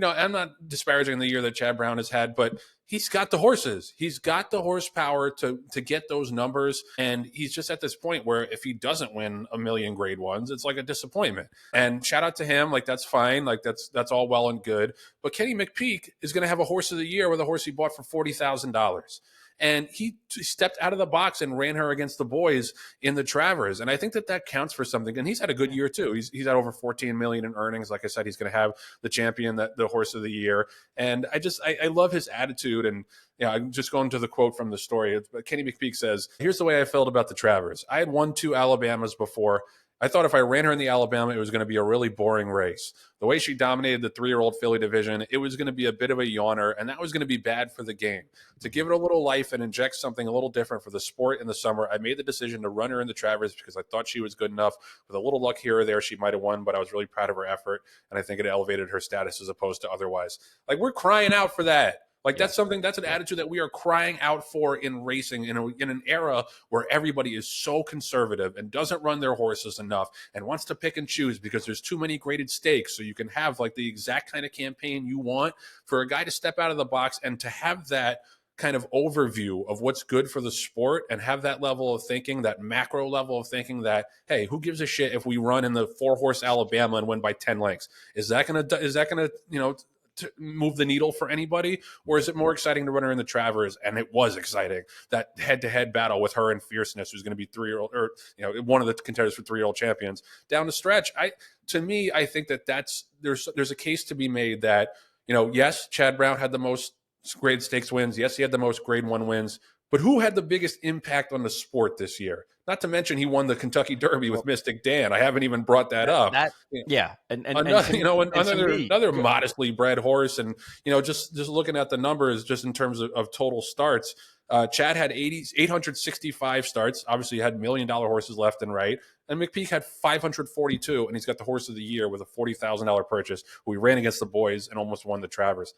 I'm not disparaging the year that Chad Brown has had, but he's got the horses. He's got the horsepower to get those numbers. And he's just at this point where if he doesn't win a million grade ones, it's like a disappointment. And shout out to him. Like, that's fine. Like, that's all well and good. But Kenny McPeek is going to have a horse of the year with a horse he bought for $40,000. And he stepped out of the box and ran her against the boys in the Travers. And I think that counts for something. And he's had a good year too. He's had over 14 million in earnings. Like I said, he's going to have the champion, the horse of the year. And I love his attitude. And I'm just going to the quote from the story. Kenny McPeek says, "Here's the way I felt about the Travers. I had won 2 Alabamas before. I thought if I ran her in the Alabama, it was going to be a really boring race. The way she dominated the 3-year-old filly division, it was going to be a bit of a yawner, and that was going to be bad for the game. To give it a little life and inject something a little different for the sport in the summer, I made the decision to run her in the Travers because I thought she was good enough. With a little luck here or there, she might have won, but I was really proud of her effort, and I think it elevated her status as opposed to otherwise." Like, we're crying out for that. Like, that's an attitude that we are crying out for in racing in an era where everybody is so conservative and doesn't run their horses enough and wants to pick and choose because there's too many graded stakes. So you can have like the exact kind of campaign you want. For a guy to step out of the box and to have that kind of overview of what's good for the sport and have that level of thinking, that macro level of thinking that, hey, who gives a shit if we run in the 4-horse Alabama and win by 10 lengths? Is that going to to move the needle for anybody, or is it more exciting to run her in the Travers? And it was exciting, that head-to-head battle with her and Fierceness, who's going to be 3-year-old, or one of the contenders for 3-year-old champions down the stretch. To me, I think that there's a case to be made that yes, Chad Brown had the most grade stakes wins. Yes, he had the most grade 1 wins. But who had the biggest impact on the sport this year? Not to mention he won the Kentucky Derby with Mystic Dan. I haven't even brought that up. Another modestly bred horse, and just looking at the numbers, just in terms of total starts, Chad had 865 starts. Obviously, he had $1 million horses left and right. And McPeek had 542, and he's got the horse of the year with a $40,000 purchase, who he ran against the boys and almost won the Travers.